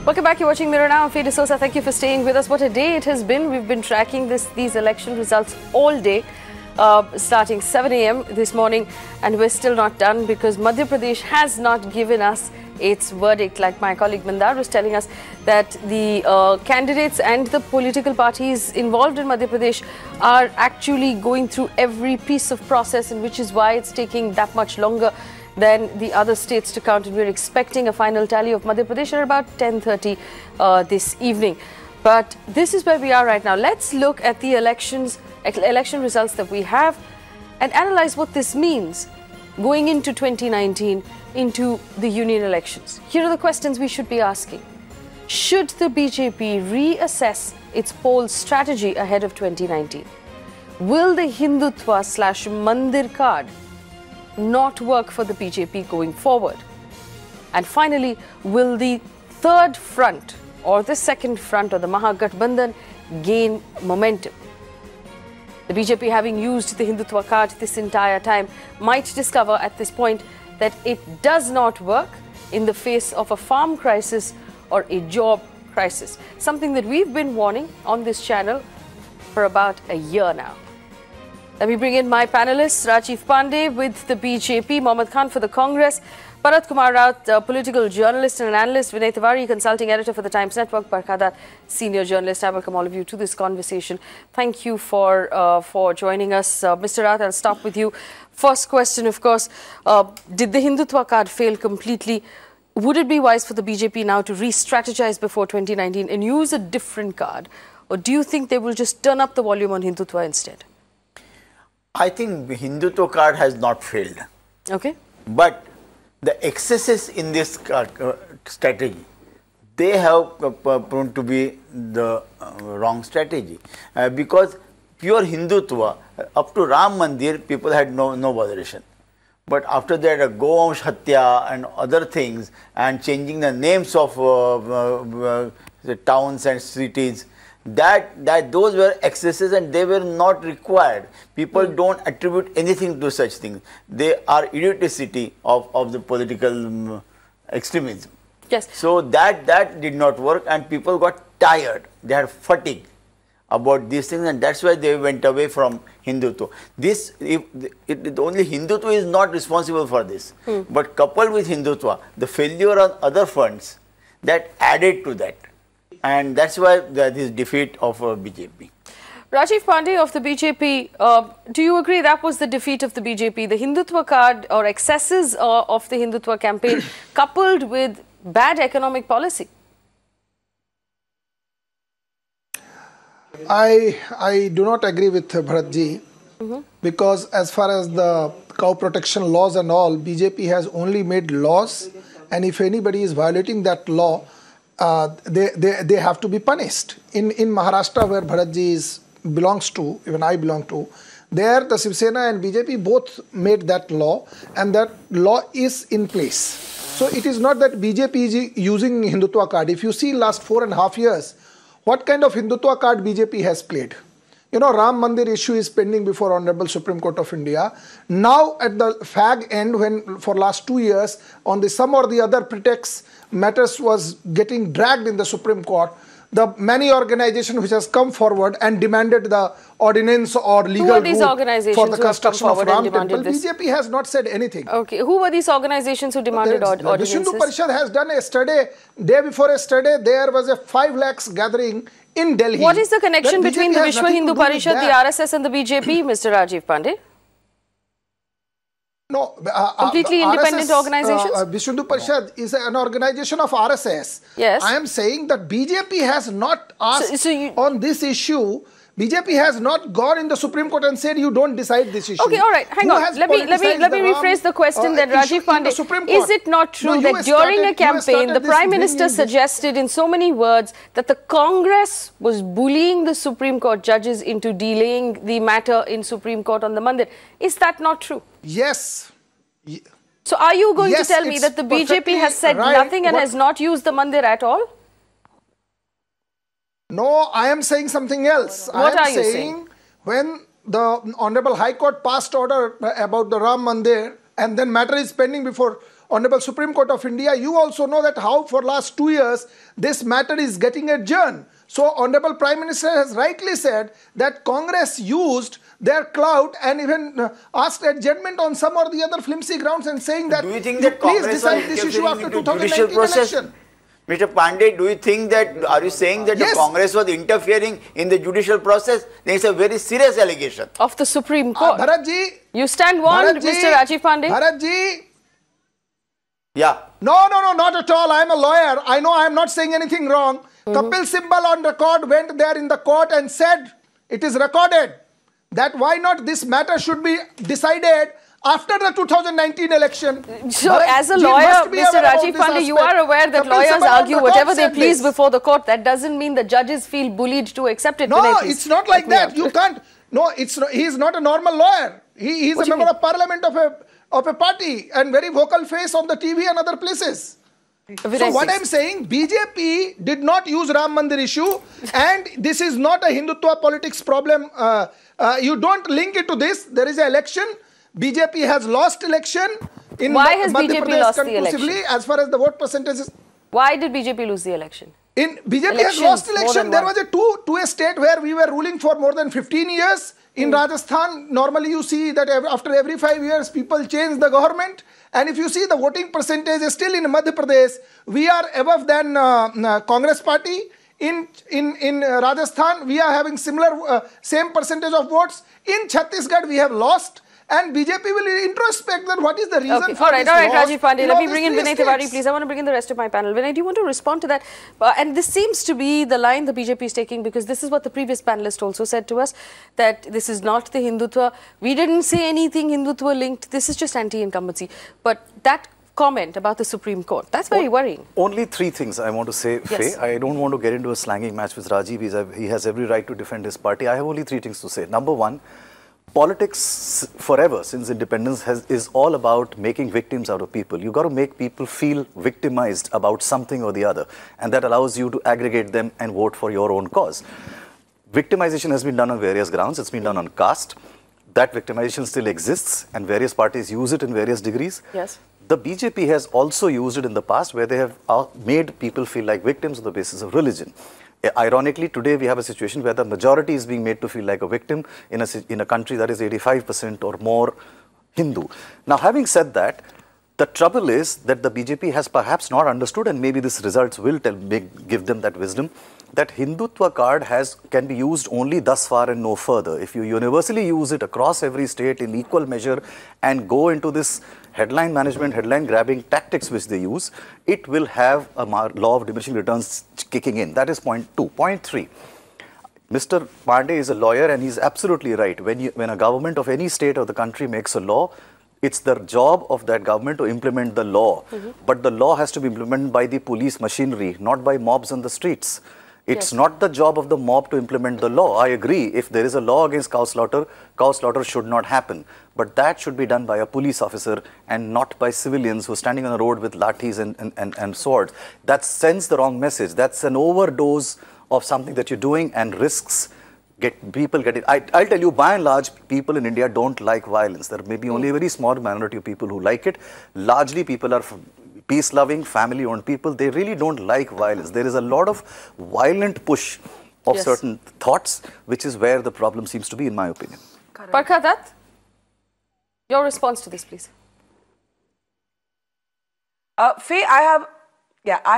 Welcome back. You're watching Mirror Now. I'm Faye D'Souza. Thank you for staying with us. What a day it has been. We've been tracking these election results all day, starting 7 a.m. this morning, and we're still not done because Madhya Pradesh has not given us its verdict. Like my colleague Mandir was telling us that the candidates and the political parties involved in Madhya Pradesh are actually going through every piece of process, and which is why it's taking that much longer than the other states to count, and we're expecting a final tally of Madhya Pradesh at about 10:30 this evening. But this is where we are right now. Let's look at the election results that we have and analyze what this means going into 2019, into the union elections. Here are the questions we should be asking. Should the BJP reassess its poll strategy ahead of 2019? Will the Hindutva / Mandir card not work for the BJP going forward? And finally, will the third front or the second front or the Mahagathbandhan gain momentum? The BJP, having used the Hindutva card this entire time, might discover at this point that it does not work in the face of a farm crisis or a job crisis, something that we've been warning on this channel for about a year now. Let me bring in my panelists, Rajiv Pandey with the BJP, Mohammad Khan for the Congress, Bharat Kumar Raut, political journalist and an analyst, Vinay Tiwari, consulting editor for the Times Network, Barkhada, senior journalist. I welcome all of you to this conversation. Thank you for joining us. Mr. Raut, I'll start with you. First question, of course, did the Hindutva card fail completely? Would it be wise for the BJP now to re-strategize before 2019 and use a different card? Or do you think they will just turn up the volume on Hindutva instead? I think the Hindutva card has not failed. Okay. But the excesses in this strategy, they have proven to be the wrong strategy. Because pure Hindutva, up to Ram Mandir, people had no botheration. But after that, Goamsh Hatya and other things, and changing the names of the towns and cities, those were excesses and they were not required. People don't attribute anything to such things. They are idioticity of the political extremism. Yes. So that did not work, and people got tired. They had fatigue about these things, and that's why they went away from Hindutva. Only Hindutva is not responsible for this. But coupled with Hindutva, the failure on other fronts, that added to that. And that's why this defeat of BJP. Rajiv Pandey of the BJP, do you agree that was the defeat of the BJP? The Hindutva card or excesses of the Hindutva campaign coupled with bad economic policy? I do not agree with Bharatji, because as far as the cow protection laws and all, BJP has only made laws, and if anybody is violating that law, they have to be punished. In Maharashtra, where Bharatji belongs to, even I belong to, there the Shiv Sena and BJP both made that law, and that law is in place. So it is not that BJP is using Hindutva card. If you see last 4.5 years, what kind of Hindutva card BJP has played? You know, Ram Mandir issue is pending before Honorable Supreme Court of India. Now at the fag end, when for last 2 years, on the some or the other pretext, matters was getting dragged in the Supreme Court, the many organizations which has come forward and demanded the ordinance or legal route for the construction of Ram Temple, BJP has not said anything. Okay, who were these organizations who demanded ordinances? The Hindu Parishad has done yesterday, day before yesterday, there was a 5 lakhs gathering in Delhi. What is the connection between the Vishwa Hindu Parishad, the RSS and the BJP, Mr. Rajiv Pandey? No, completely independent organizations? Vishwa Hindu Parishad is an organization of RSS. Yes. I am saying that BJP has not asked on this issue. BJP has not gone in the Supreme Court and said you don't decide this issue. Okay, all right, hang on. Let me rephrase the question then, Rajiv Pandey. Is it not true that during a campaign, the Prime Minister suggested in so many words that the Congress was bullying the Supreme Court judges into delaying the matter in Supreme Court on the Mandir? Is that not true? Yes. So are you going to tell me that the BJP has said nothing and has not used the Mandir at all? No, I am saying something else. What are you saying? When the Honorable High Court passed order about the Ram Mandir, and then matter is pending before Honorable Supreme Court of India, you also know that how for last 2 years this matter is getting adjourned. So Honorable Prime Minister has rightly said that Congress used their clout and even asked adjournment on some or the other flimsy grounds and saying that, do you think that please Congress decide this issue after into 2019 process? election. Mr. Pandey, do you think that, are you saying that Yes. the Congress was interfering in the judicial process? Then it's a very serious allegation. Of the Supreme Court. Bharatji, You stand warned, Mr. Rajiv Pandey? Bharatji, Yeah. no, not at all. I am a lawyer. I know I am not saying anything wrong. Kapil Sibal on record went there in the court and said, it is recorded, that why not this matter should be decided after the 2019 election. So, Bharat as a ji lawyer, must be Mr. aware about Rajiv this Pandey, you aspect. are aware that Kapil lawyers Sibal on argue record whatever they said please this. before the court. That doesn't mean the judges feel bullied to accept it. No, Vinay, please. it's not like Help me that. out. You can't. No, he is not a normal lawyer. He is What a do you member mean? of parliament of a party and very vocal face on the TV and other places. Vinay, So what please. I'm saying, BJP did not use Ram Mandir issue, and this is not a Hindutva politics problem. You don't link it to this. There is an election. BJP has lost election in Why has Madhya BJP Pradesh lost the conclusively election? as far as the vote percentage is. Why did BJP lose the election? In BJP has Elections, lost more election. than There one. was to a state where we were ruling for more than 15 years. In Rajasthan, normally you see that after every 5 years, people change the government. And if you see the voting percentage is still in Madhya Pradesh, we are above than Congress party. In Rajasthan, we are having similar same percentage of votes. In Chhattisgarh, we have lost. And BJP will introspect that what is the reason Okay, for all right, this loss Rajiv Pandey. in Let all me these bring in three Vinay Tiwari, states. please. I want to bring in the rest of my panel. Vinay, do you want to respond to that? And this seems to be the line the BJP is taking, because this is what the previous panelist also said to us, that this is not the Hindutva. We didn't say anything Hindutva linked. This is just anti-incumbency. But that comment about the Supreme Court, that's very worrying. Only three things I want to say, Yes. Faye. I don't want to get into a slanging match with Rajiv. He has every right to defend his party. I have only three things to say. Number one, politics forever since independence is all about making victims out of people. You got to make people feel victimized about something or the other, and that allows you to aggregate them and vote for your own cause. Victimization has been done on various grounds. It's been done on caste. That victimization still exists, and various parties use it in various degrees. Yes. The BJP has also used it in the past, where they have made people feel like victims on the basis of religion. Ironically, today we have a situation where the majority is being made to feel like a victim in a country that is 85% or more Hindu. Now, having said that, the trouble is that the BJP has perhaps not understood, and maybe this results will give them that wisdom, that Hindutva card can be used only thus far and no further. If you universally use it across every state in equal measure and go into this headline management, headline grabbing tactics which they use, it will have a law of diminishing returns kicking in. That is point two. Point three. Mr. Pandey is a lawyer, and he's absolutely right. When a government of any state of the country makes a law, it's the job of that government to implement the law. But the law has to be implemented by the police machinery, not by mobs on the streets. It's not the job of the mob to implement the law. I agree. If there is a law against cow slaughter should not happen. But that should be done by a police officer and not by civilians who are standing on the road with lathis and swords. That sends the wrong message. That's an overdose of something that you're doing, and risks people get it. I'll tell you, by and large, people in India don't like violence. There may be only a very small minority of people who like it. Largely, people are peace-loving, family-owned people. They really don't like violence. There is a lot of violent push of certain thoughts, which is where the problem seems to be, in my opinion. Parkha, your response to this, please. Faye, I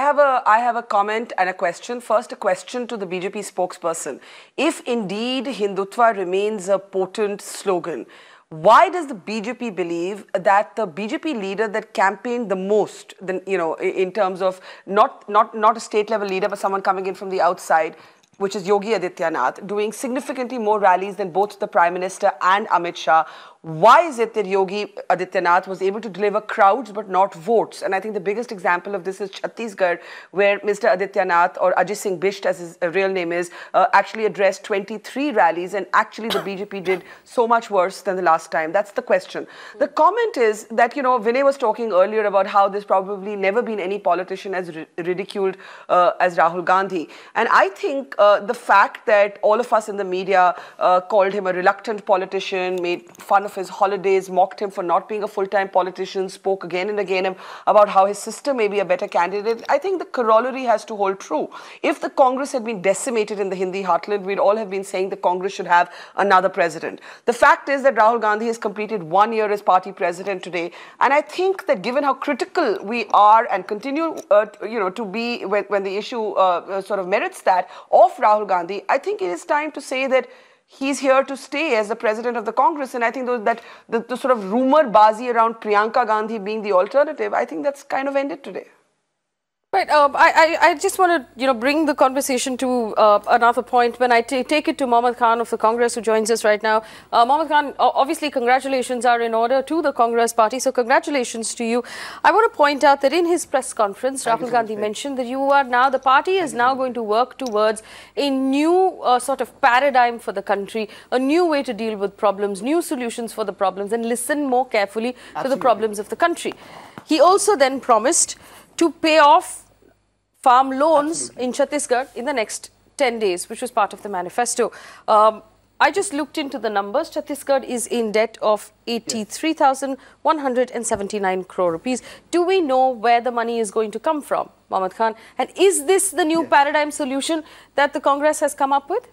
have a comment and a question. First, a question to the BJP spokesperson. If indeed Hindutva remains a potent slogan, why does the BJP believe that the BJP leader that campaigned the most, in terms of not a state level leader, but someone coming in from the outside, which is Yogi Adityanath, doing significantly more rallies than both the Prime Minister and Amit Shah? Why is it that Yogi Adityanath was able to deliver crowds but not votes? And I think the biggest example of this is Chhattisgarh, where Mr. Adityanath, or Ajit Singh Bisht as his real name is, actually addressed 23 rallies, and actually the BJP did so much worse than the last time. That's the question. The comment is that, Vinay was talking earlier about how there's probably never been any politician as ridiculed as Rahul Gandhi. And I think the fact that all of us in the media called him a reluctant politician, made fun of his holidays, mocked him for not being a full-time politician, spoke again and again about how his sister may be a better candidate. I think the corollary has to hold true. If the Congress had been decimated in the Hindi heartland, we'd all have been saying the Congress should have another president. The fact is that Rahul Gandhi has completed 1 year as party president today, and I think that given how critical we are and continue to be when the issue sort of merits that of Rahul Gandhi, I think it is time to say that he's here to stay as the president of the Congress. And I think that the sort of rumor bazi around Priyanka Gandhi being the alternative, I think that's kind of ended today. Right. I just want to, bring the conversation to another point when I take it to Mohammad Khan of the Congress, who joins us right now. Mohammad Khan, obviously congratulations are in order to the Congress party, so congratulations to you. I want to point out that in his press conference, Rahul Gandhi mentioned that the party is now going to work towards a new sort of paradigm for the country, a new way to deal with problems, new solutions for the problems, and listen more carefully to the problems of the country. He also then promised to pay off farm loans in Chhattisgarh in the next 10 days, which was part of the manifesto. I just looked into the numbers. Chhattisgarh is in debt of 83,179 crore rupees. Do we know where the money is going to come from, Mohammad Khan? And is this the new paradigm solution that the Congress has come up with?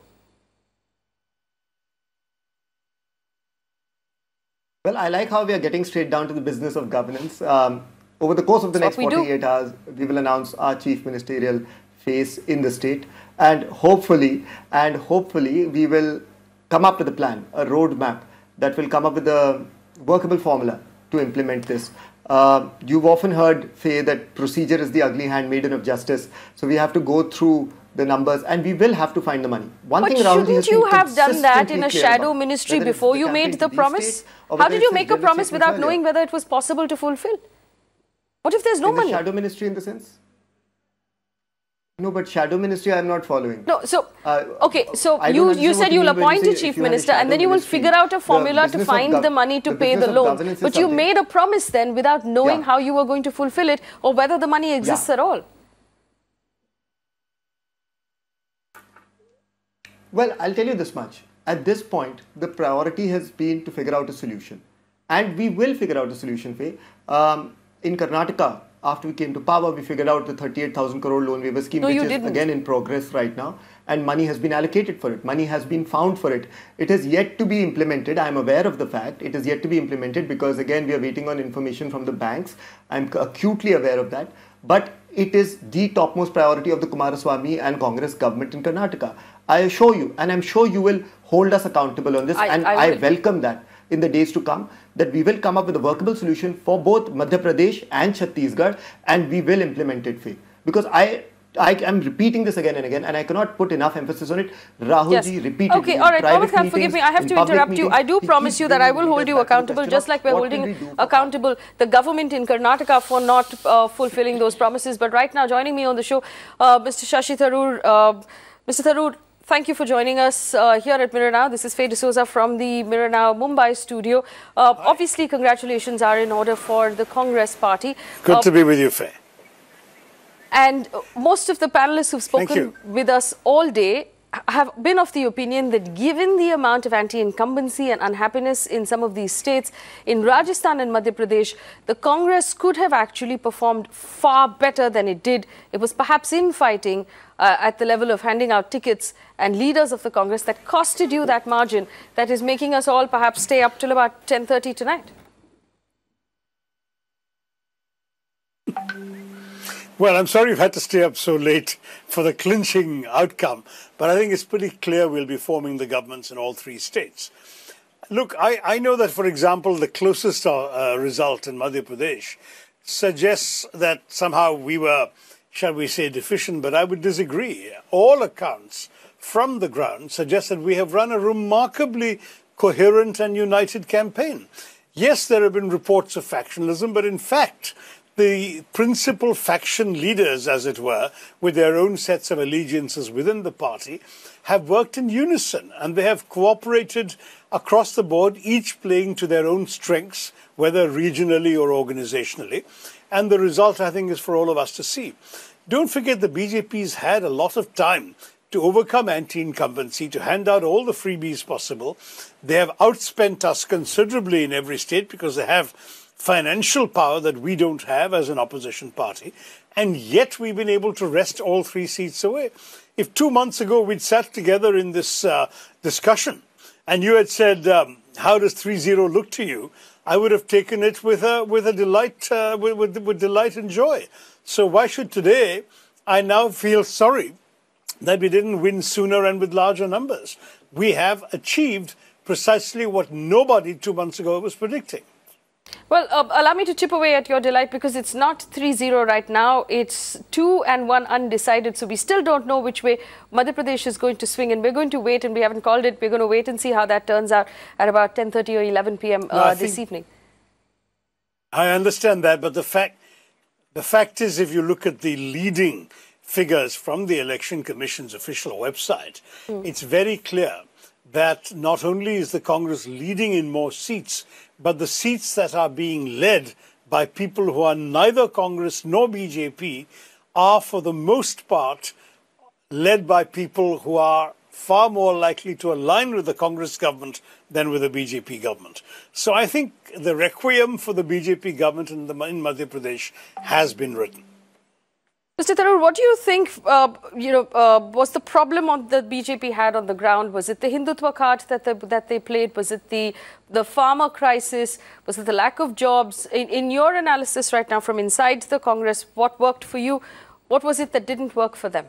Well, I like how we are getting straight down to the business of governance. Over the course of the next 48 hours, we will announce our chief ministerial face in the state, and hopefully we will come up with a plan, a roadmap that will come up with a workable formula to implement this. You've often heard, Faye, that procedure is the ugly handmaiden of justice. So we have to go through the numbers, and we will have to find the money. But shouldn't you have done that in a shadow ministry before you made the promise? How did you make a promise without knowing whether it was possible to fulfill? What if there's no money? Shadow ministry in the sense? No, but shadow ministry I'm not following. No, so, okay, so you said you'll appoint a chief minister and then you will figure out a formula to find the money to pay the loans. But you made a promise then without knowing how you were going to fulfill it or whether the money exists at all. Well, I'll tell you this much. At this point, the priority has been to figure out a solution. And we will figure out a solution, Faye. In Karnataka, after we came to power, we figured out the 38,000 crore loan waiver scheme, which is again in progress right now. And money has been allocated for it. Money has been found for it. It is yet to be implemented. I'm aware of the fact. It is yet to be implemented because, again, we are waiting on information from the banks. I'm acutely aware of that. But it is the topmost priority of the Kumaraswamy and Congress government in Karnataka. I assure you, and I'm sure you will hold us accountable on this. I welcome that in the days to come, that we will come up with a workable solution for both Madhya Pradesh and Chhattisgarh, and we will implement it, Faye. Because I am repeating this again and again, and I cannot put enough emphasis on it. Rahul ji repeatedly. Okay, all right, Mohammad Khan, forgive me. I have to interrupt you. I do promise you that I will hold you accountable, just like we're holding accountable the government in Karnataka for not fulfilling those promises. But right now, joining me on the show, Mr. Shashi Tharoor. Mr. Tharoor, thank you for joining us here at Mirror Now. This is Faye D'Souza from the Mirror Now Mumbai studio. Obviously, congratulations are in order for the Congress party. Good to be with you, Faye. And most of the panelists who've spoken with us all day have been of the opinion that given the amount of anti-incumbency and unhappiness in some of these states, in Rajasthan and Madhya Pradesh, the Congress could have actually performed far better than it did. It was perhaps infighting at the level of handing out tickets and leaders of the Congress that costed you that margin that is making us all perhaps stay up till about 10:30 tonight. Well, I'm sorry you've had to stay up so late for the clinching outcome, but I think it's pretty clear we'll be forming the governments in all three states. Look, I know that, for example, the closest result in Madhya Pradesh suggests that somehow we were, shall we say, deficient, but I would disagree. All accounts from the ground suggest that we have run a remarkably coherent and united campaign. Yes, there have been reports of factionalism, but in fact, the principal faction leaders, as it were, with their own sets of allegiances within the party, have worked in unison, and they have cooperated across the board, each playing to their own strengths, whether regionally or organizationally. And the result, I think, is for all of us to see. Don't forget the BJP's had a lot of time to overcome anti-incumbency, to hand out all the freebies possible. They have outspent us considerably in every state because they have financial power that we don't have as an opposition party. And yet we've been able to wrest all 3 seats away. If 2 months ago we'd sat together in this discussion and you had said, how does 3-0 look to you? I would have taken it with delight and joy. So why should today I now feel sorry that we didn't win sooner and with larger numbers? We have achieved precisely what nobody 2 months ago was predicting. Well, allow me to chip away at your delight, because it's not 3-0 right now. It's 2-1 undecided. So we still don't know which way Madhya Pradesh is going to swing. And we're going to wait, and we haven't called it. We're going to wait and see how that turns out at about 10:30 or 11 p.m. This evening. I understand that. But the fact is, if you look at the leading figures from the Election Commission's official website, it's very clear that not only is the Congress leading in more seats, but the seats that are being led by people who are neither Congress nor BJP are, for the most part, led by people who are far more likely to align with the Congress government than with the BJP government. So I think the requiem for the BJP government in Madhya Pradesh has been written. Mr. Tharoor, what do you think, was the problem that BJP had on the ground? Was it the Hindutva card that they played? Was it the farmer crisis? Was it the lack of jobs? In your analysis right now from inside the Congress, what worked for you? What was it that didn't work for them?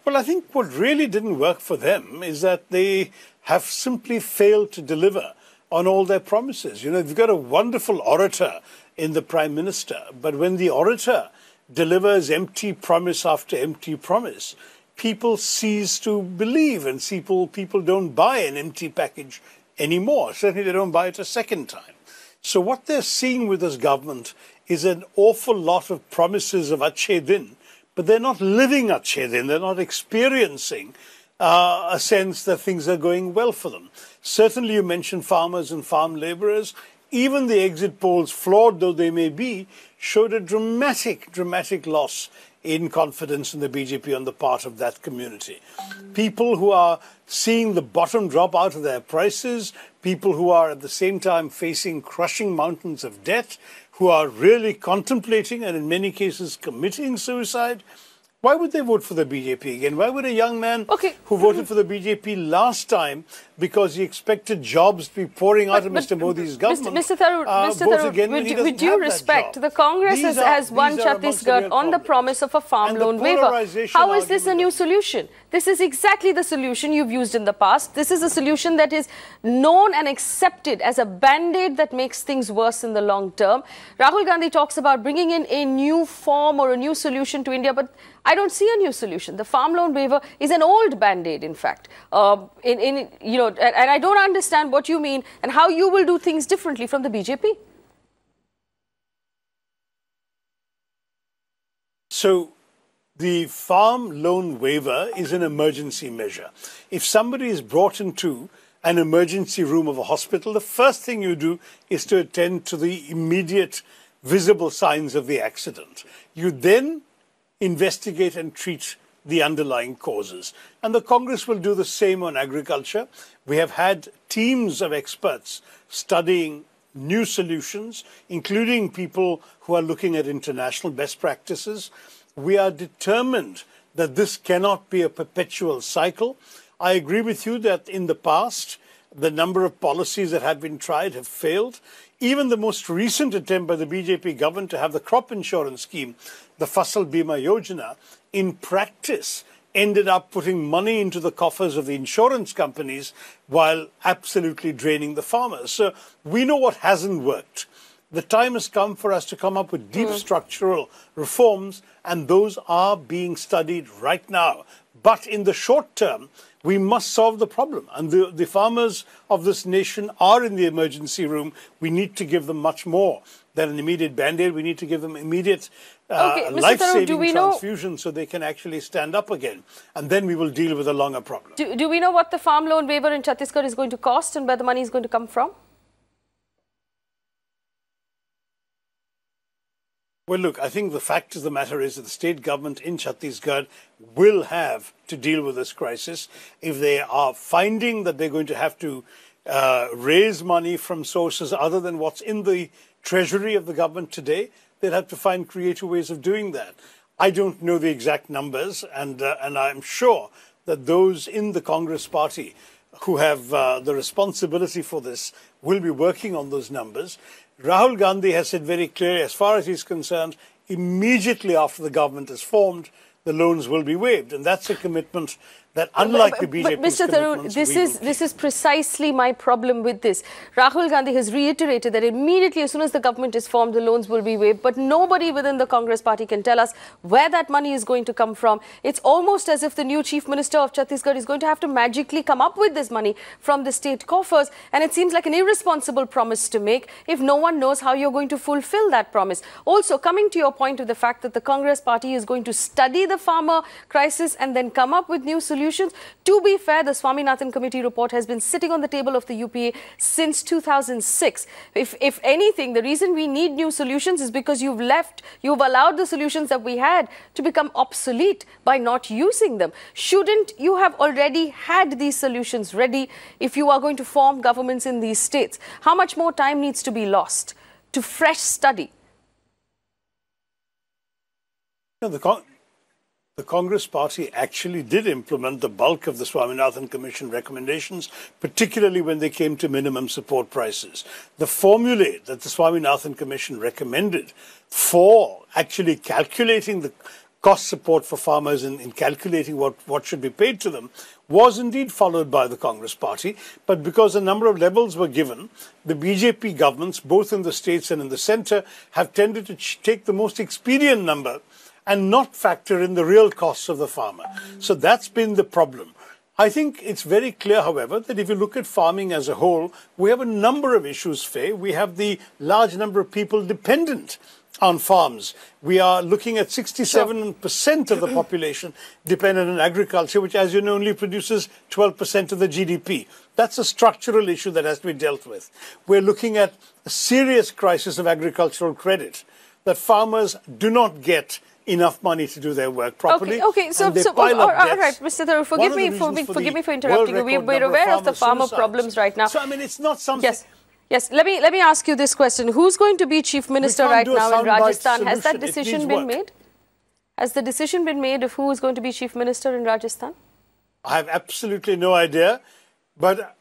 Well, I think what really didn't work for them is that they have simply failed to deliver on all their promises. You know, they've got a wonderful orator in the Prime Minister, but when the orator delivers empty promise after empty promise, people cease to believe, and people don't buy an empty package anymore. Certainly they don't buy it a second time. So what they're seeing with this government is an awful lot of promises of Achhe Din, but they're not living Achhe Din. They're not experiencing a sense that things are going well for them. Certainly you mentioned farmers and farm laborers. Even the exit polls, flawed though they may be, showed a dramatic loss in confidence in the BJP on the part of that community. People who are seeing the bottom drop out of their prices, people who are at the same time facing crushing mountains of debt, who are really contemplating and in many cases committing suicide. Why would they vote for the BJP again? Why would a young man who voted for the BJP last time because he expected jobs to be pouring out of Mr. Modi's government, Mr. Tharoor, with due respect, the Congress has won Chhattisgarh on the promise of a farm loan waiver. How is this a new solution? This is exactly the solution you've used in the past. This is a solution that is known and accepted as a band-aid that makes things worse in the long term. Rahul Gandhi talks about bringing in a new form or a new solution to India, but I don't see a new solution. The farm loan waiver is an old band-aid, in fact. And I don't understand what you mean and how you will do things differently from the BJP. So the farm loan waiver is an emergency measure. If somebody is brought into an emergency room of a hospital, the first thing you do is to attend to the immediate visible signs of the accident. You then investigate and treat the underlying causes. And the Congress will do the same on agriculture. We have had teams of experts studying new solutions, including people who are looking at international best practices. We are determined that this cannot be a perpetual cycle. I agree with you that in the past, the number of policies that have been tried have failed. Even the most recent attempt by the BJP government to have the crop insurance scheme, the Fasal Bima Yojana, in practice ended up putting money into the coffers of the insurance companies while absolutely draining the farmers. So we know what hasn't worked. The time has come for us to come up with deep structural reforms, and those are being studied right now. But in the short term, we must solve the problem. And the farmers of this nation are in the emergency room. We need to give them much more than an immediate band-aid. We need to give them immediate life-saving transfusion so they can actually stand up again. And then we will deal with a longer problem. Do we know what the farm loan waiver in Chhattisgarh is going to cost and where the money is going to come from? Well, look, I think the fact of the matter is that the state government in Chhattisgarh will have to deal with this crisis. If they are finding that they're going to have to raise money from sources other than what's in the treasury of the government today, they'll have to find creative ways of doing that. I don't know the exact numbers, and I'm sure that those in the Congress party who have the responsibility for this will be working on those numbers. Rahul Gandhi has said very clearly, as far as he's concerned, immediately after the government is formed, the loans will be waived. And that's a commitment that, unlike the BJP's But Mr. Tharoor, this is precisely my problem with this. Rahul Gandhi has reiterated that immediately, as soon as the government is formed, the loans will be waived. But nobody within the Congress party can tell us where that money is going to come from. It's almost as if the new Chief Minister of Chhattisgarh is going to have to magically come up with this money from the state coffers. And it seems like an irresponsible promise to make if no one knows how you're going to fulfill that promise. Also, coming to your point of the fact that the Congress party is going to study the farmer crisis and then come up with new solutions. To be fair, the Swaminathan Committee report has been sitting on the table of the UPA since 2006. If anything, the reason we need new solutions is because you've allowed the solutions that we had to become obsolete by not using them. Shouldn't you have already had these solutions ready if you are going to form governments in these states? How much more time needs to be lost to fresh study? The Congress party actually did implement the bulk of the Swaminathan Commission recommendations, particularly when they came to minimum support prices. The formulae that the Swaminathan Commission recommended for actually calculating the cost support for farmers in calculating what should be paid to them was indeed followed by the Congress party. But because a number of levels were given, the BJP governments, both in the states and in the centre, have tended to take the most expedient number and not factor in the real costs of the farmer. So that's been the problem. I think it's very clear, however, that if you look at farming as a whole, we have a number of issues, Faye. We have the large number of people dependent on farms. We are looking at 67% of the population dependent on agriculture, which, as you know, only produces 12% of the GDP. That's a structural issue that has to be dealt with. We're looking at a serious crisis of agricultural credit, that farmers do not get enough money to do their work properly. Okay. So all right, Mr. Tharoor, forgive me for interrupting you. We're aware of the farmer problems right now. So I mean, it's not something. Yes. Let me ask you this question: who's going to be Chief Minister right now in Rajasthan? Has that decision been made? Has the decision been made of who is going to be Chief Minister in Rajasthan? I have absolutely no idea, but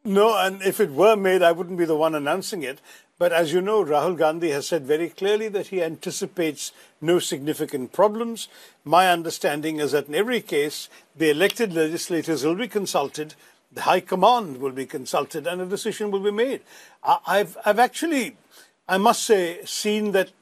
no, and if it were made, I wouldn't be the one announcing it. But as you know, Rahul Gandhi has said very clearly that he anticipates no significant problems. My understanding is that in every case, the elected legislators will be consulted, the High Command will be consulted, and a decision will be made. I've actually, I must say, seen that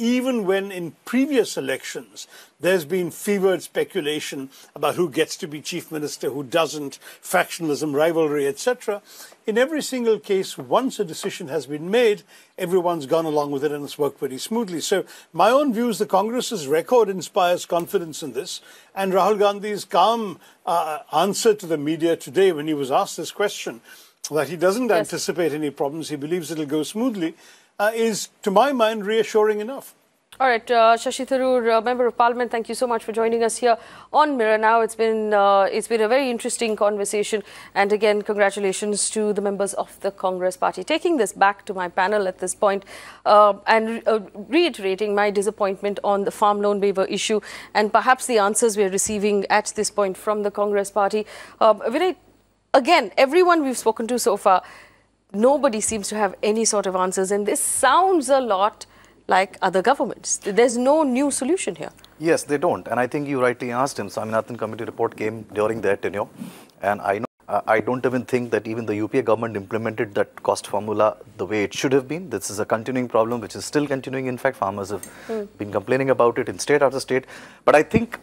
even when in previous elections there's been fevered speculation about who gets to be chief minister, who doesn't, factionalism, rivalry, etc. In every single case, once a decision has been made, everyone's gone along with it and it's worked very smoothly. So my own view is the Congress's record inspires confidence in this, and Rahul Gandhi's calm answer to the media today when he was asked this question, that he doesn't anticipate any problems, he believes it'll go smoothly, is, to my mind, reassuring enough. All right, Shashi Tharoor, Member of Parliament, thank you so much for joining us here on Mirror Now. It's been a very interesting conversation, and again, congratulations to the members of the Congress Party. Taking this back to my panel at this point and reiterating my disappointment on the farm loan waiver issue and perhaps the answers we're receiving at this point from the Congress Party. Vinay, again, everyone we've spoken to so far, nobody seems to have any sort of answers, and this sounds a lot like other governments. There's no new solution here. Yes, they don't. And I think you rightly asked him. Swaminathan Committee report came during their tenure. And I don't even think that even the UPA government implemented that cost formula the way it should have been. This is a continuing problem which is still continuing. In fact, farmers have been complaining about it in state after state. But I think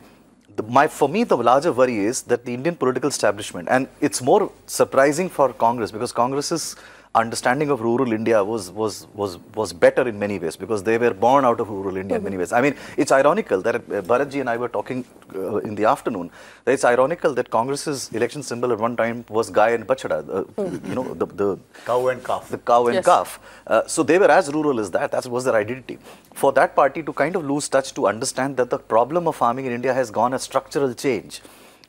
for me, the larger worry is that the Indian political establishment, and it's more surprising for Congress because Congress is understanding of rural India was better in many ways, because they were born out of rural India in many ways. I mean, it's ironical that Bharatji and I were talking in the afternoon, that it's ironical that Congress's election symbol at one time was Gai and Bachada, you know, the cow and calf. The cow and calf. So they were as rural as that. That was their identity. For that party to kind of lose touch, to understand that the problem of farming in India has gone a structural change,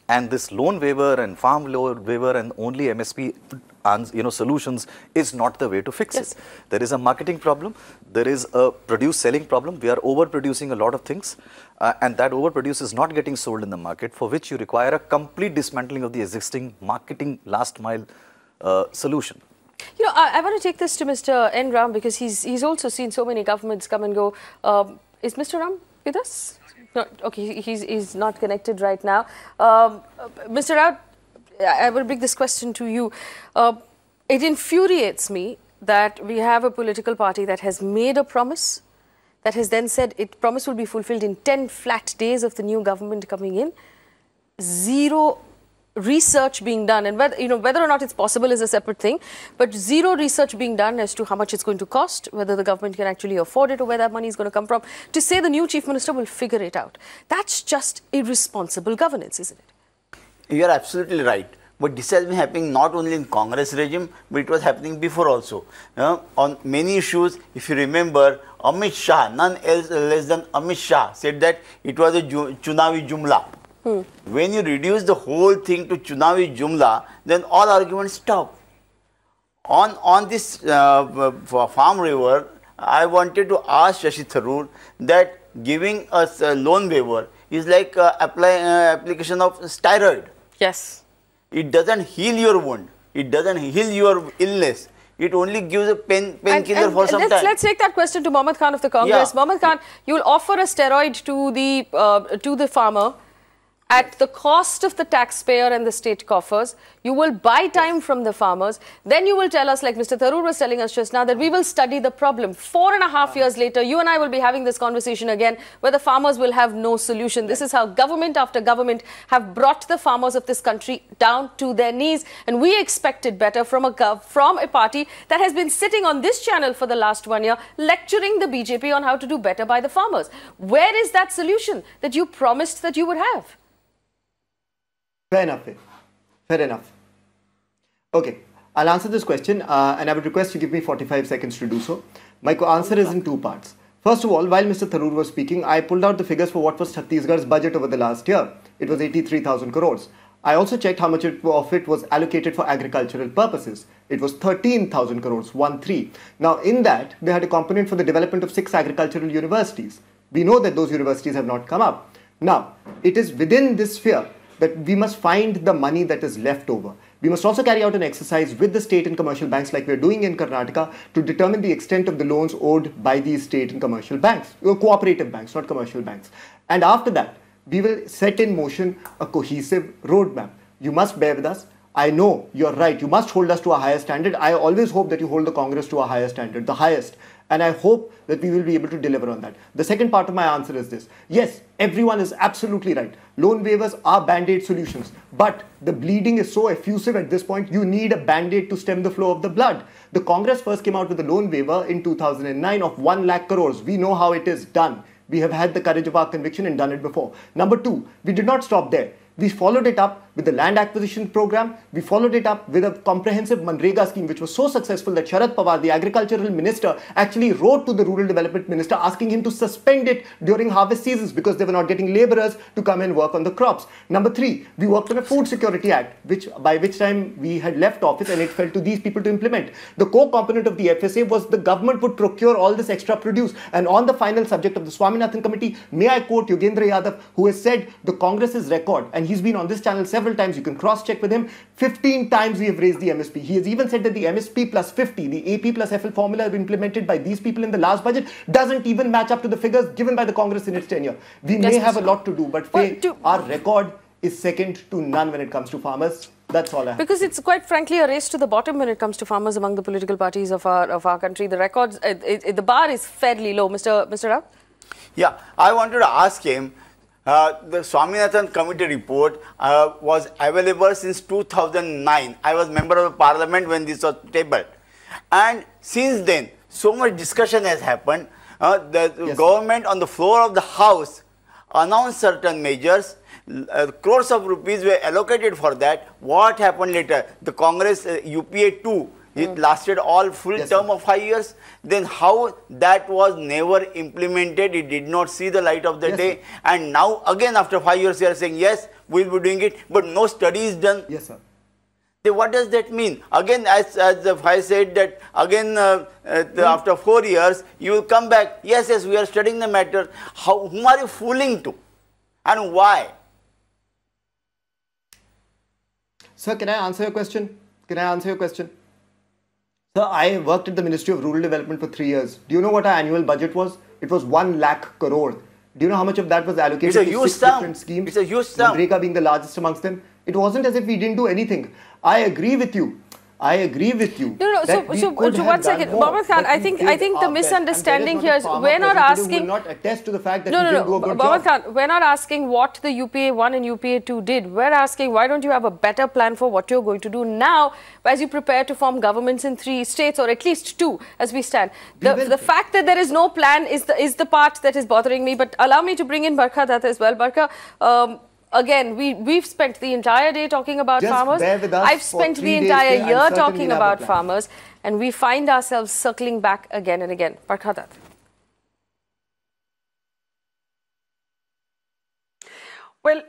and this loan waiver and farm loan waiver and only MSP solutions is not the way to fix it. There is a marketing problem. There is a produce-selling problem. We are overproducing a lot of things, and that overproduce is not getting sold in the market, for which you require a complete dismantling of the existing marketing last mile solution. You know, I want to take this to Mr. N. Ram, because he's also seen so many governments come and go. Is Mr. Ram with us? No, okay, he's not connected right now. Mr. Rao, I will bring this question to you. It infuriates me that we have a political party that has made a promise, that has then said its promise will be fulfilled in 10 flat days of the new government coming in. Zero research being done, and whether or not it's possible is a separate thing, but zero research being done as to how much it's going to cost, whether the government can actually afford it, or where that money is going to come from, to say the new chief minister will figure it out. That's just irresponsible governance, isn't it? You are absolutely right. But this has been happening not only in Congress regime, but it was happening before also. On many issues, if you remember, Amit Shah, none else less than Amit Shah, said that it was a Chunavi Jumla. When you reduce the whole thing to Chunavi Jumla, then all arguments stop. On this farm waiver, I wanted to ask Shashi Tharoor that giving us a loan waiver is like application of steroid. Yes. It doesn't heal your wound. It doesn't heal your illness. It only gives a painkiller for some time. Let's take that question to Mohammad Khan of the Congress. Mohammad Khan, you'll offer a steroid to the farmer at the cost of the taxpayer and the state coffers. You will buy time from the farmers. Then you will tell us, like Mr. Tharoor was telling us just now, that we will study the problem. 4.5 years later, you and I will be having this conversation again, where the farmers will have no solution. This is how government after government have brought the farmers of this country down to their knees. And we expected better from a party that has been sitting on this channel for the last 1 year, lecturing the BJP on how to do better by the farmers. Where is that solution that you promised that you would have? Fair enough. Fair enough. Okay, I'll answer this question and I would request you give me 45 seconds to do so. My answer is in two parts. First of all, while Mr. Tharoor was speaking, I pulled out the figures for what was Chhattisgarh's budget over the last year. It was 83,000 crores. I also checked how much of it was allocated for agricultural purposes. It was 13,000 crores, 1-3. Now, in that, they had a component for the development of 6 agricultural universities. We know that those universities have not come up. Now, it is within this sphere that we must find the money that is left over. We must also carry out an exercise with the state and commercial banks, like we're doing in Karnataka, to determine the extent of the loans owed by these state and commercial banks, cooperative banks, not commercial banks. And after that, we will set in motion a cohesive roadmap. You must bear with us. I know you're right. You must hold us to a higher standard. I always hope that you hold the Congress to a higher standard, the highest. And I hope that we will be able to deliver on that. The second part of my answer is this. Yes, everyone is absolutely right. Loan waivers are band-aid solutions. But the bleeding is so effusive at this point, you need a band-aid to stem the flow of the blood. The Congress first came out with a loan waiver in 2009 of 1 lakh crores. We know how it is done. We have had the courage of our conviction and done it before. Number two, we did not stop there. We followed it up with the land acquisition program. We followed it up with a comprehensive Manrega scheme, which was so successful that Sharad Pawar, the agricultural minister, actually wrote to the rural development minister asking him to suspend it during harvest seasons because they were not getting laborers to come and work on the crops. Number three, we worked on a Food Security Act, by which time we had left office and it fell to these people to implement. The core component of the FSA was the government would procure all this extra produce. And on the final subject of the Swaminathan committee, may I quote Yogendra Yadav, who has said the Congress's record, and he's been on this channel several times, you can cross-check with him, 15 times we have raised the MSP. He has even said that the MSP plus 50, the AP plus FL formula implemented by these people in the last budget doesn't even match up to the figures given by the Congress in its tenure. We may have a lot to do, but Faye, our record is second to none when it comes to farmers. That's all I have. Because it's quite frankly a race to the bottom when it comes to farmers among the political parties of our country. The records, the bar is fairly low. Mr. Rao? Yeah, I wanted to ask him, the Swaminathan committee report was available since 2009. I was member of the parliament when this was tabled. And since then, so much discussion has happened. The government on the floor of the House announced certain measures. Crores of rupees were allocated for that. What happened later? The Congress UPA 2, it lasted all full term of 5 years. Then how that was never implemented, it did not see the light of the day. And now again after 5 years, you are saying, yes, we will be doing it, but no study is done. Yes, sir. Then what does that mean? Again, as Faye said that again after 4 years, you will come back. Yes, we are studying the matter. Whom are you fooling to? And why? Sir, can I answer your question? Can I answer your question? Sir, I worked at the Ministry of Rural Development for 3 years. Do you know what our annual budget was? It was 1 lakh crore. Do you know how much of that was allocated to 6 different schemes? It's a huge sum. Mandir being the largest amongst them. It wasn't as if we didn't do anything. I agree with you. I agree with you. No. So one second, Mohammed Khan. I think the misunderstanding here is we're not asking. Will not attest to the fact that you didn't do a good Mohammed job. Khan, we're not asking what the UPA 1 and UPA 2 did. We're asking why don't you have a better plan for what you're going to do now as you prepare to form governments in 3 states or at least 2 as we stand. The fact that there is no plan is the part that is bothering me. But allow me to bring in Barkha Dutt as well. Barkha. Again, we've spent the entire day talking about farmers. I've spent the entire year talking about farmers, and we find ourselves circling back again and again. Barkha Dutt. Well,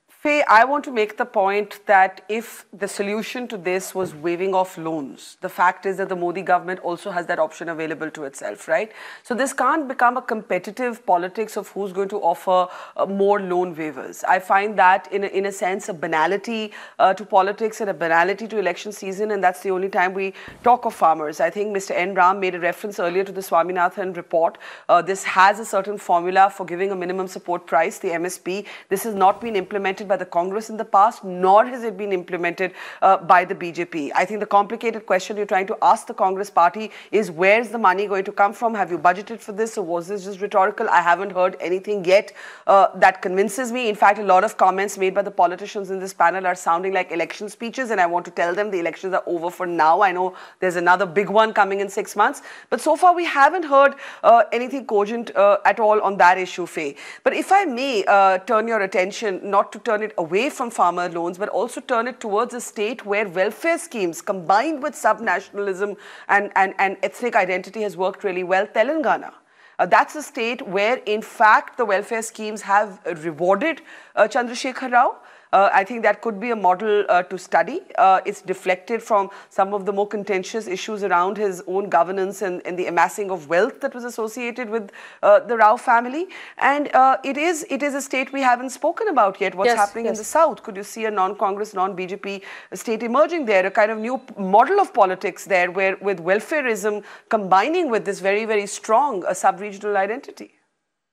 Faye, I want to make the point that if the solution to this was waiving off loans, the fact is that the Modi government also has that option available to itself, right? So this can't become a competitive politics of who's going to offer more loan waivers. I find that in a sense a banality to politics and a banality to election season, and that's the only time we talk of farmers. I think Mr. N. Ram made a reference earlier to the Swaminathan report. This has a certain formula for giving a minimum support price, the MSP. This has not been implemented by the Congress in the past, nor has it been implemented by the BJP. I think the complicated question you're trying to ask the Congress party is where's the money going to come from? Have you budgeted for this, or was this just rhetorical? I haven't heard anything yet that convinces me. In fact, a lot of comments made by the politicians in this panel are sounding like election speeches, and I want to tell them the elections are over for now. I know there's another big one coming in 6 months, but so far we haven't heard anything cogent at all on that issue, Faye. But if I may turn your attention, not to turn it away from farmer loans, but also turn it towards a state where welfare schemes combined with sub-nationalism and ethnic identity has worked really well, Telangana. That's a state where, in fact, the welfare schemes have rewarded Chandrasekhar Rao. I think that could be a model to study. It's deflected from some of the more contentious issues around his own governance and the amassing of wealth that was associated with the Rao family. And it is a state we haven't spoken about yet. What's happening in the south? Could you see a non-Congress, non-BJP state emerging there? A kind of new model of politics there, where with welfareism combining with this very, very strong sub-regional identity.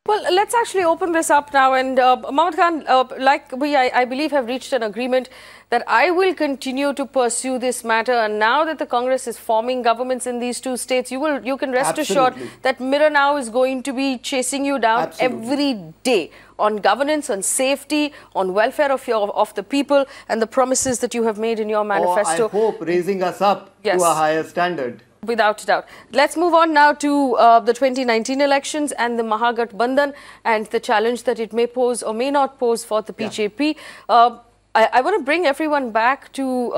Well, let's actually open this up now, and Mohammed Khan, I believe, have reached an agreement that I will continue to pursue this matter. And now that the Congress is forming governments in these 2 states, you can rest assured that Mirror Now is going to be chasing you down every day on governance, on safety, on welfare of the people, and the promises that you have made in your manifesto. I hope raising us up to a higher standard. Without doubt. Let's move on now to the 2019 elections and the Mahagathbandhan and the challenge that it may pose or may not pose for the BJP. I want to bring everyone back to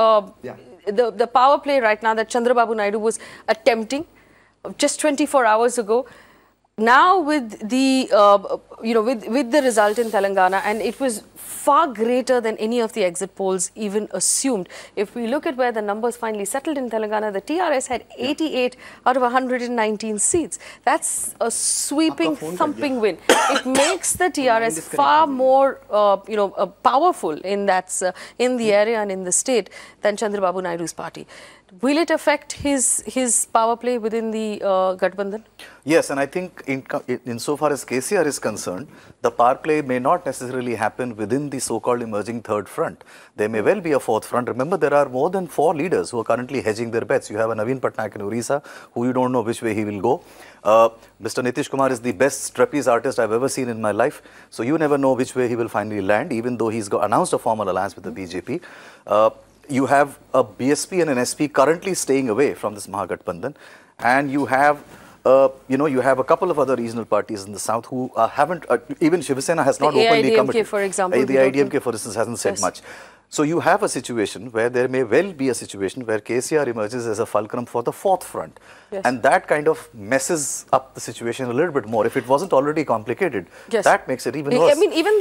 the power play right now that Chandrababu Naidu was attempting just 24 hours ago. Now with the with the result in Telangana, and it was far greater than any of the exit polls even assumed. If we look at where the numbers finally settled in Telangana, the TRS had 88 out of 119 seats. That's a sweeping, thumping win. It makes the TRS far more powerful in in the area and in the state than Chandrababu Naidu's party. Will it affect his power play within the Gathbandhan? Yes, and I think insofar as KCR is concerned, the power play may not necessarily happen within the so-called emerging third front. There may well be a fourth front. Remember, there are more than 4 leaders who are currently hedging their bets. You have a Naveen Patnaik in Orissa, who you don't know which way he will go. Mr. Nitish Kumar is the best trapeze artist I've ever seen in my life. So you never know which way he will finally land, even though he's announced a formal alliance with the BJP. you have a BSP and an SP currently staying away from this Mahagathbandhan, and you have you have a couple of other regional parties in the south who haven't, even Shiv Sena has not openly committed. For example. The IDMK, for instance, hasn't said much. So you have a situation where there may well be a situation where KCR emerges as a fulcrum for the fourth front. Yes. And that kind of messes up the situation a little bit more. If it wasn't already complicated, yes, that makes it even worse. I mean, even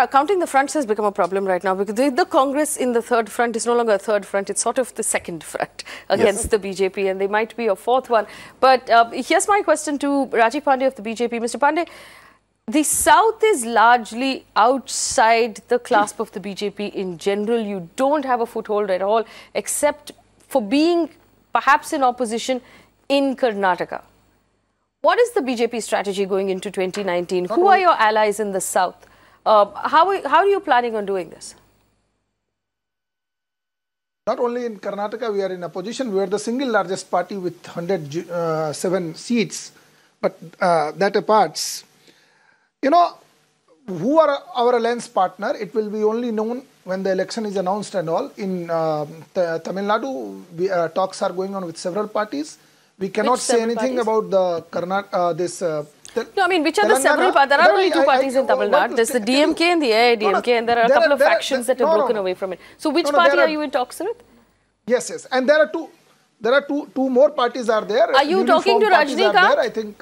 counting the fronts has become a problem right now, because the Congress in the third front is no longer a third front. It's sort of the second front against the BJP, and there might be a fourth one. But here's my question to Rajiv Pandey of the BJP. Mr. Pandey, the South is largely outside the clasp of the BJP in general. You don't have a foothold at all, except for being perhaps in opposition in Karnataka. What is the BJP strategy going into 2019? Who are your allies in the South? How are you planning on doing this? Not only in Karnataka, we are in opposition. We are the single largest party with 107 seats. But that apart, you know, who are our alliance partner? It will be only known when the election is announced and all. In Tamil Nadu, talks are going on with several parties. We cannot say anything about the Karnataka, no, I mean, which are the several parties? There are only two parties in Tamil Nadu. There's the DMK and the AIDMK, and there are a couple of factions that have broken away from it. So which party are you in talks with? Yes, yes. And there are two more parties are there. Are you talking to Rajnikant? I think...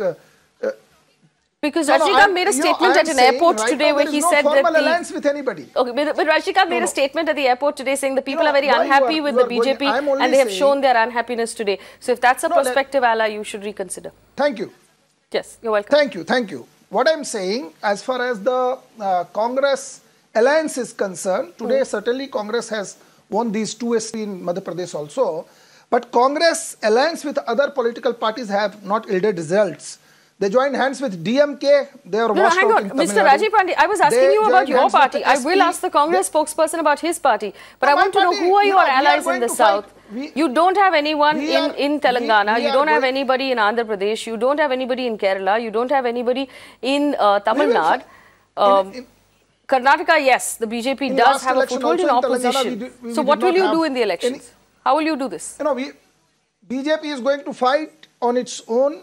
because Rajnikant made a statement at an airport today where he said that... There is no formal alliance with anybody. Okay, but Rajnikant made a statement at the airport today saying the people are very unhappy with the BJP and they have shown their unhappiness today. So if that's a prospective ally, you should reconsider. Thank you. Yes, you're welcome. Thank you, thank you. What I'm saying, as far as the Congress alliance is concerned, today certainly Congress has won these two SP in Madhya Pradesh also. But Congress alliance with other political parties have not yielded results. They joined hands with DMK. They are washed hang out on, in Tamil Mr. Nadu. Rajiv Pandey, I was asking you about your party. I will ask the Congress spokesperson about his party. But I want to know who are your allies in the South. You don't have anyone in Telangana. You don't have anybody in Andhra Pradesh. You don't have anybody in Kerala. You don't have anybody in Tamil Nadu. Karnataka, yes, the BJP does have a foothold in opposition. So what will you do in the elections? How will you do this? You know, BJP is going to fight on its own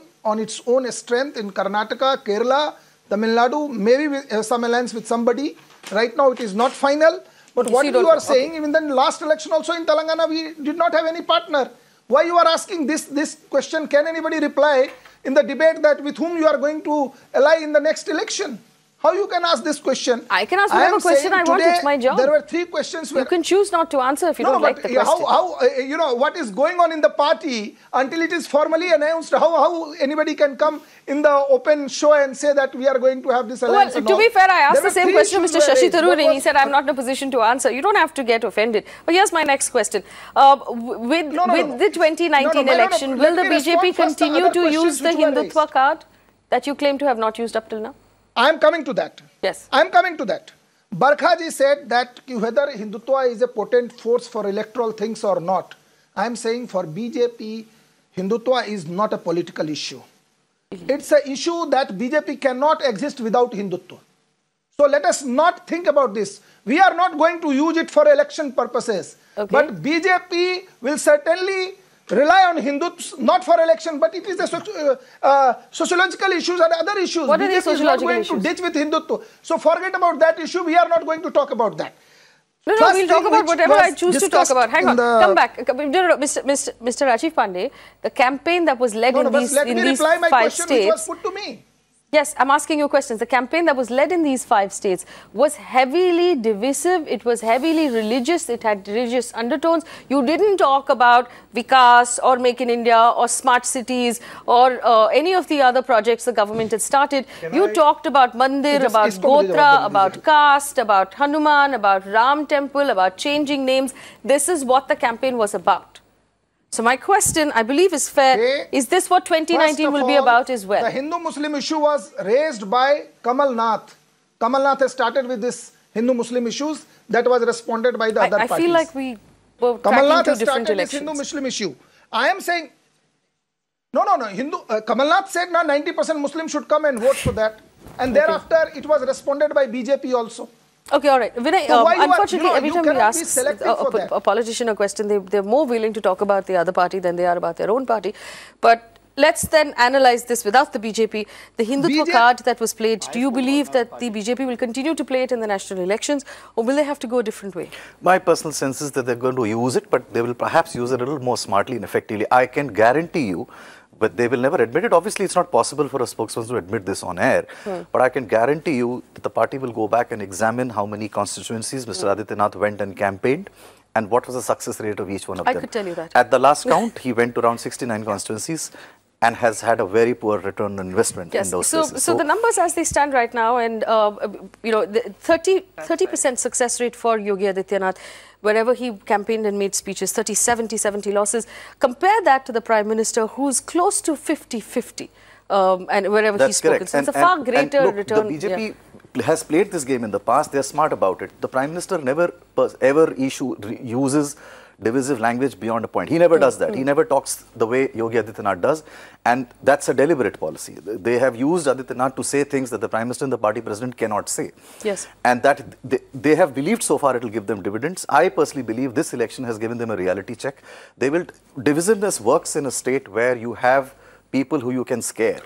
strength in Karnataka, Kerala, Tamil Nadu, maybe with some alliance with somebody. Right now it is not final. But what you are saying, even in the last election also in Telangana, we did not have any partner. Why you are asking this question? Can anybody reply in the debate that with whom you are going to ally in the next election? How you can ask this question? I can ask whatever question I want. It's my job. There were three questions. You can choose not to answer if you don't like the question. How you know what is going on in the party until it is formally announced? How anybody can come in the open show and say that we are going to have this alliance? Well, to be fair, I asked the same question to Mr. Shashi Tharoor, and he said I'm not in a position to answer. You don't have to get offended. But here's my next question: with the 2019 election, will the BJP continue to use the Hindutva card that you claim to have not used up till now? I am coming to that. Yes. I am coming to that. Barkhaji said that whether Hindutva is a potent force for electoral things or not, I am saying for BJP, Hindutva is not a political issue. It's an issue that BJP cannot exist without Hindutva. So let us not think about this. We are not going to use it for election purposes. Okay. But BJP will certainly rely on Hindus, not for election, but it is the sociological issues and other issues. What are the sociological issues? BJP is not going to ditch with Hindutva. So forget about that issue. We are not going to talk about that. No, we'll talk about whatever I choose to talk about. Hang on, come back. Mr. Rajiv Pandey, the campaign that was led in these 5 states. Which was put to me. Yes, I'm asking you questions. The campaign that was led in these 5 states was heavily divisive. It was heavily religious. It had religious undertones. You didn't talk about Vikas or Make in India or smart cities or any of the other projects the government had started. You talked about Mandir, about Gotra, about caste, about Hanuman, about Ram Temple, about changing names. This is what the campaign was about. So my question, I believe, is fair. Okay. Is this what 2019 will be about as well? The Hindu-Muslim issue was raised by Kamal Nath. Kamal Nath has started with this Hindu-Muslim issues that was responded by the other parties. I feel like we were tracking two different elections. This Hindu-Muslim issue. I am saying, no. Kamal Nath said now 90% Muslims should come and vote for that. And thereafter, it was responded by BJP also. Okay, all right. Vinay, So why you are- unfortunately, every you time we cannot be ask selective for that. a politician a question, they're more willing to talk about the other party than they are about their own party. But let's then analyze this without the BJP. The Hindutva card that was played, do you believe that the BJP will continue to play it in the national elections, or will they have to go a different way? My personal sense is that they're going to use it, but they will perhaps use it a little more smartly and effectively. I can guarantee you, but they will never admit it. Obviously, it's not possible for a spokesperson to admit this on air. But I can guarantee you that the party will go back and examine how many constituencies Mr. Adityanath went and campaigned and what was the success rate of each one of them. I could tell you that. At the last count, he went to around 69 constituencies and has had a very poor return on investment in those places. So the numbers as they stand right now, and you know, the 30% success rate for Yogi Adityanath, wherever he campaigned and made speeches, 70 losses. Compare that to the Prime Minister, who's close to 50-50, and wherever he's spoken. So it's a far greater return. The BJP has played this game in the past. They're smart about it. The Prime Minister never ever uses divisive language beyond a point. He never does that. He never talks the way Yogi Adityanath does, and that's a deliberate policy. They have used Adityanath to say things that the Prime Minister and the party president cannot say. Yes. And that they have believed so far it will give them dividends. I personally believe this election has given them a reality check. Divisiveness works in a state where you have people who you can scare.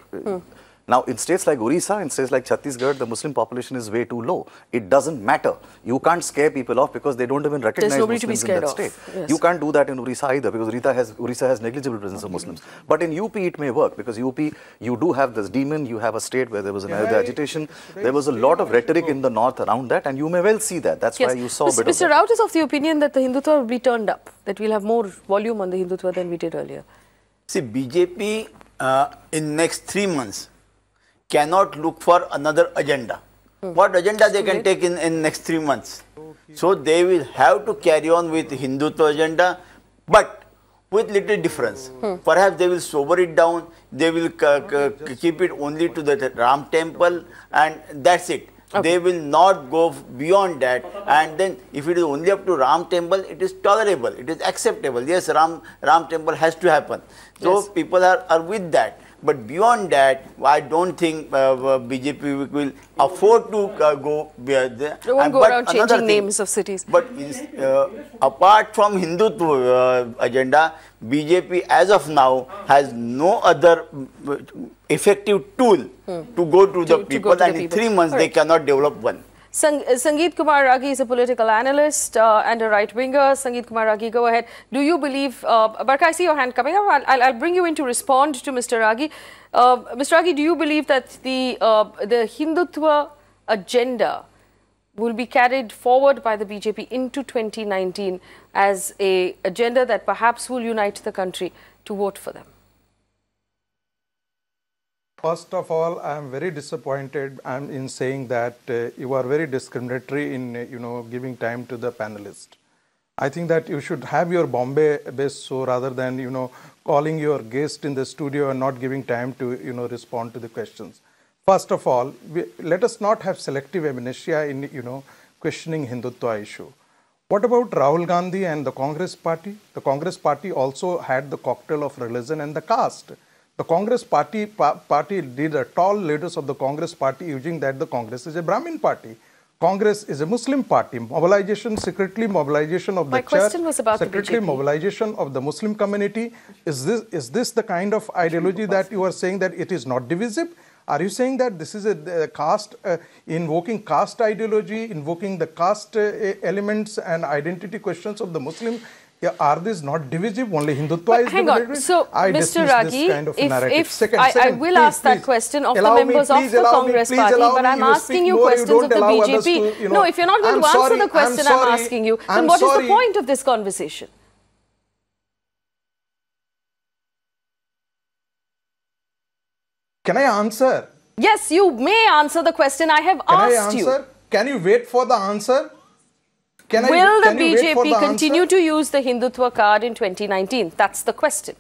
Now, in states like Orissa, in states like Chhattisgarh, the Muslim population is way too low. It doesn't matter. You can't scare people off because they don't even recognize Muslims in that state. Yes. You can't do that in Orissa either because Orissa has negligible presence of Muslims. But in UP, it may work because UP, you do have this demon. You have a state where there was an agitation. There was a lot of rhetoric in the north around that, and you may well see that. That's why you saw a bit of Mr. Raut is of the opinion that the Hindutva will be turned up, that we'll have more volume on the Hindutva than we did earlier. See, BJP in next 3 months cannot look for another agenda. What agenda they can take in next 3 months? So they will have to carry on with Hindutva agenda, but with little difference. Perhaps they will sober it down, they will keep it only to the Ram temple, and that's it. Okay. They will not go beyond that, and then if it is only up to Ram temple, it is tolerable, it is acceptable. Yes, Ram temple has to happen. So people are with that. But beyond that, I don't think BJP will afford to go beyond there. They won't go around changing names of cities. But apart from Hindutva agenda, BJP as of now has no other effective tool to go to the people, and in 3 months they cannot develop one. Sangeet Kumar Ragi is a political analyst and a right-winger. Sangeet Kumar Ragi, go ahead. Do you believe, Barka, I see your hand coming up. I'll bring you in to respond to Mr. Ragi. Mr. Ragi, do you believe that the Hindutva agenda will be carried forward by the BJP into 2019 as an agenda that perhaps will unite the country to vote for them? First of all, I am very disappointed in saying that you are very discriminatory in giving time to the panelist. I think that you should have your Bombay-based show rather than calling your guest in the studio and not giving time to respond to the questions. First of all, let us not have selective amnesia in questioning Hindutva issue. What about Rahul Gandhi and the Congress party? The Congress party also had the cocktail of religion and the caste. The Congress party did a tall leaders of the Congress party using that the Congress is a Brahmin party. Congress is a Muslim party. Mobilization, secretly mobilization of the church, secretly mobilization of the Muslim community. Is this the kind of ideology that you are saying that it is not divisive? Are you saying that this is a caste, invoking caste ideology, invoking the caste elements and identity questions of the Muslim? Yeah, are these not divisive? Only Hindutva is divisive? So, I Mr. Ragi, kind of I will ask that question of the members of the Congress party, but I'm asking you questions of the BJP. No, if you're not going to answer the question I'm asking you, then what is the point of this conversation? Can I answer? Yes, you may answer the question I have asked you. Can you wait for the answer? Will the BJP continue to use the Hindutva card in 2019? That's the question.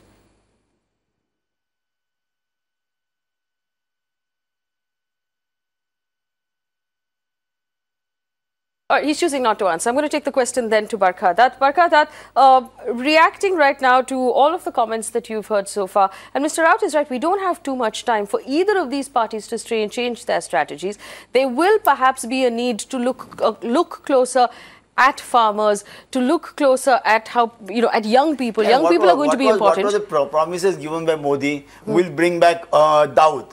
He's choosing not to answer. I'm going to take the question then to Barkhadat. Barkhadat, reacting right now to all of the comments that you've heard so far, and Mr. Raut is right, we don't have too much time for either of these parties to change their strategies. There will perhaps be a need to look closer at farmers, to look closer at how, at young people. Yeah, young people are going to be important. What were the promises given by Modi? We'll bring back Dawood.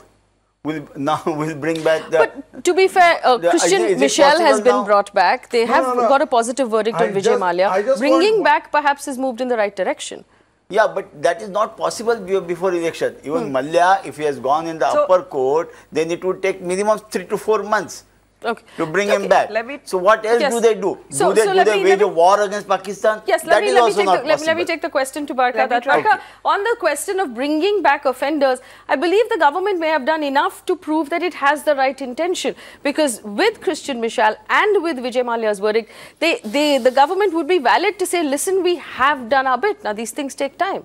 We'll bring back the... But to be fair, Christian Michel has been brought back. They have got a positive verdict on Vijay Mallya. Bringing back perhaps has moved in the right direction. Yeah, but that is not possible before election. Even Mallya, if he has gone in the upper court, then it would take minimum 3 to 4 months. To bring him back. So what else do they do? Do they wage a war against Pakistan? Yes, let me take the question to Barkhadat. Barkha, on the question of bringing back offenders, I believe the government may have done enough to prove that it has the right intention. Because with Christian Michel and with Vijay Mallya's verdict, the government would be valid to say, listen, we have done our bit. Now, these things take time.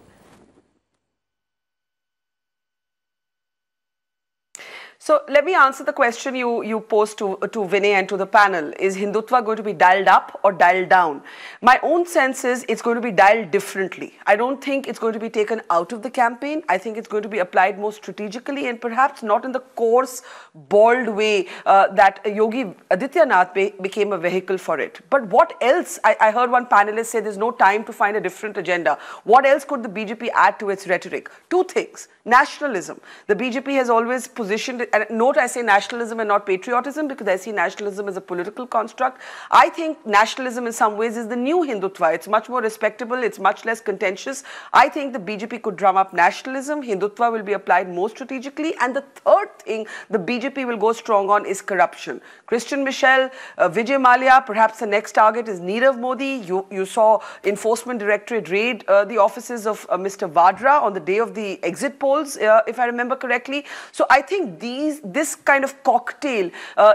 So let me answer the question you posed to Vinay and to the panel. Is Hindutva going to be dialed up or dialed down? My own sense is it's going to be dialed differently. I don't think it's going to be taken out of the campaign. I think it's going to be applied more strategically and perhaps not in the coarse, bald way that Yogi Adityanath became a vehicle for it. But what else? I heard one panelist say there's no time to find a different agenda. What else could the BJP add to its rhetoric? Two things. Nationalism. The BJP has always positioned it, and note I say nationalism and not patriotism because I see nationalism as a political construct. I think nationalism in some ways is the new Hindutva. It's much more respectable, it's much less contentious. I think the BJP could drum up nationalism. Hindutva will be applied more strategically. And the third thing the BJP will go strong on is corruption. Christian Michel, Vijay Mallya, perhaps the next target is Nirav Modi. You saw Enforcement Directorate raid the offices of Mr. Vadra on the day of the exit poll. If I remember correctly. So I think this kind of cocktail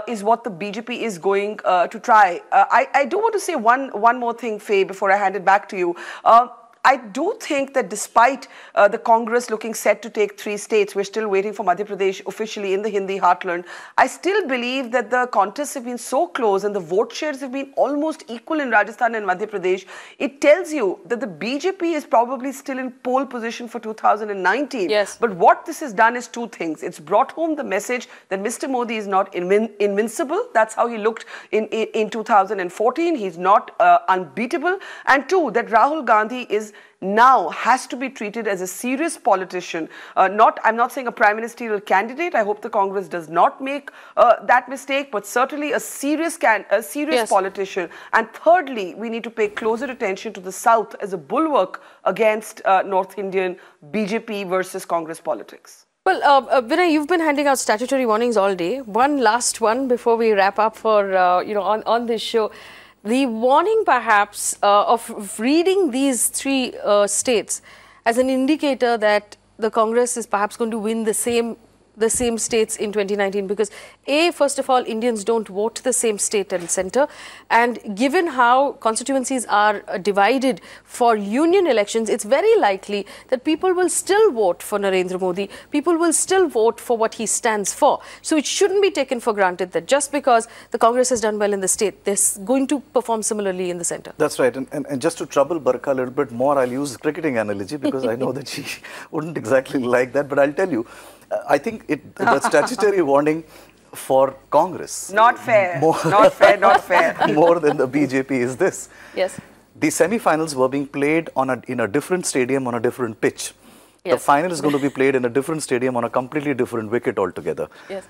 is what the BJP is going to try. I do want to say one more thing, Faye, before I hand it back to you. I do think that despite the Congress looking set to take 3 states, we're still waiting for Madhya Pradesh officially in the Hindi heartland. I still believe that the contests have been so close and the vote shares have been almost equal in Rajasthan and Madhya Pradesh. It tells you that the BJP is probably still in pole position for 2019. Yes. But what this has done is 2 things. It's brought home the message that Mr. Modi is not invincible. That's how he looked in 2014. He's not unbeatable. And 2, that Rahul Gandhi now has to be treated as a serious politician. I'm not saying a prime ministerial candidate. I hope the Congress does not make that mistake, but certainly a serious politician. And thirdly, we need to pay closer attention to the South as a bulwark against North Indian BJP versus Congress politics. Well, Vinay, you've been handing out statutory warnings all day. One last one before we wrap up for, on this show. The warning perhaps of reading these 3 states as an indicator that the Congress is perhaps going to win the same states in 2019 because first of all, Indians don't vote the same state and centre, and given how constituencies are divided for union elections, it's very likely that people will still vote for Narendra Modi, people will still vote for what he stands for. So it shouldn't be taken for granted that just because the Congress has done well in the state, they're going to perform similarly in the centre. That's right, and just to trouble Barkha a little bit more, I'll use cricketing analogy because I know that she wouldn't exactly like that, but I'll tell you, I think the statutory warning for Congress. Not fair. Not fair. More than the BJP is this. Yes. The semi-finals were being played in a different stadium on a different pitch. Yes. The final is going to be played in a different stadium on a completely different wicket altogether. Yes.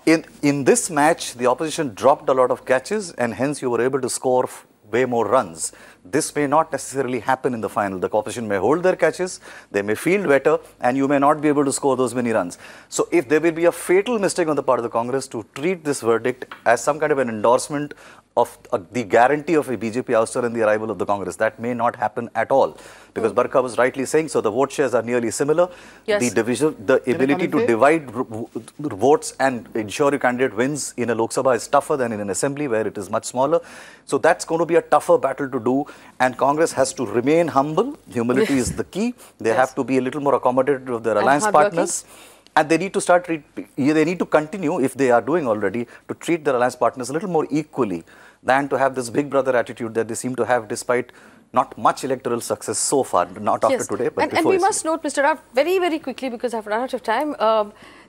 In this match, the opposition dropped a lot of catches and hence you were able to score way more runs. This may not necessarily happen in the final. The opposition may hold their catches, they may field better, and you may not be able to score those many runs. So if there will be a fatal mistake on the part of the Congress to treat this verdict as some kind of an endorsement of the guarantee of a BJP ouster and the arrival of the Congress, that may not happen at all. Because Barkha was rightly saying, so the vote shares are nearly similar. Yes. The ability to divide votes and ensure your candidate wins in a Lok Sabha is tougher than in an assembly where it is much smaller. So that's going to be a tougher battle to do, and Congress has to remain humble. Humility is the key. They have to be a little more accommodative of their alliance partners. And they need to continue, if they are doing already, to treat their alliance partners a little more equally than to have this big brother attitude that they seem to have despite not much electoral success so far, not after today, but before. And we must note, Mr. Rao, very, very quickly, because I've run out of time,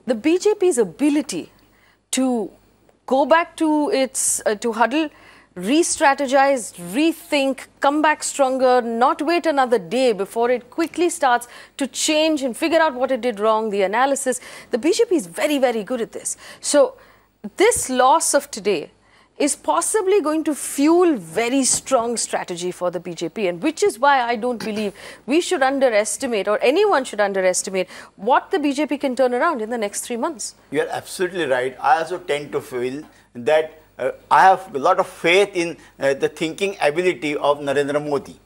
the BJP's ability to go back to its, to huddle, re-strategize, rethink, come back stronger, not wait another day before it quickly starts to change and figure out what it did wrong, the analysis. The BJP is very, very good at this. So this loss of today is possibly going to fuel very strong strategy for the BJP, and which is why I don't believe we should underestimate, or anyone should underestimate, what the BJP can turn around in the next 3 months. You are absolutely right. I also tend to feel that I have a lot of faith in the thinking ability of Narendra Modi.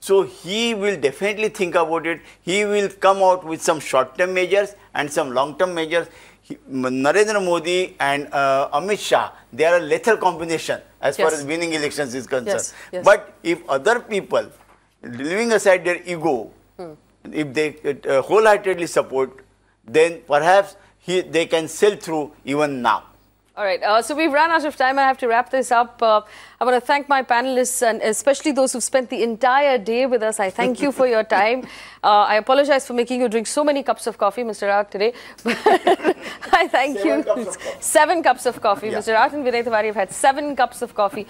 So he will definitely think about it. He will come out with some short-term measures and some long-term measures. Narendra Modi and Amit Shah, they are a lethal combination as far as winning elections is concerned. But if other people, leaving aside their ego, if they wholeheartedly support, then perhaps they can sail through even now. All right, so we've run out of time. I have to wrap this up. I want to thank my panelists, and especially those who've spent the entire day with us. I thank you for your time. I apologize for making you drink so many cups of coffee, Mr. Rao, today. I thank you. 7 cups of coffee. Mr. Rao and Vinay Tiwari have had 7 cups of coffee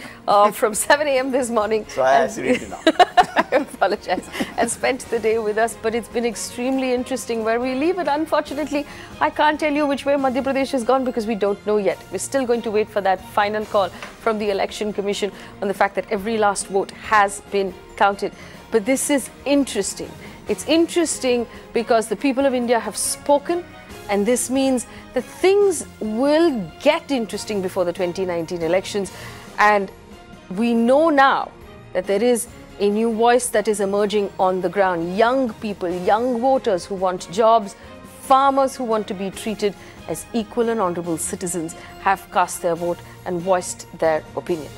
from 7 a.m. this morning. So I acidity now. I apologize. And spent the day with us, but it's been extremely interesting. Where we leave it, unfortunately, I can't tell you which way Madhya Pradesh has gone because we don't know yet. We're still going to wait for that final call from the Election Commission on the fact that every last vote has been counted. But this is interesting. It's interesting because the people of India have spoken, and this means that things will get interesting before the 2019 elections. And we know now that there is a new voice that is emerging on the ground. Young people, young voters who want jobs, farmers who want to be treated as equal and honorable citizens have cast their vote and voiced their opinion.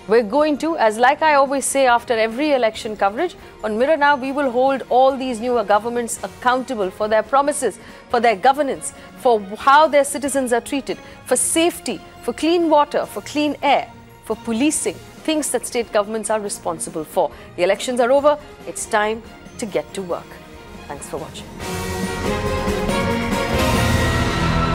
We're going to, as like I always say after every election coverage, on Mirror Now, we will hold all these newer governments accountable for their promises, for their governance, for how their citizens are treated, for safety, for clean water, for clean air, for policing, things that state governments are responsible for. The elections are over. It's time to get to work. Thanks for watching.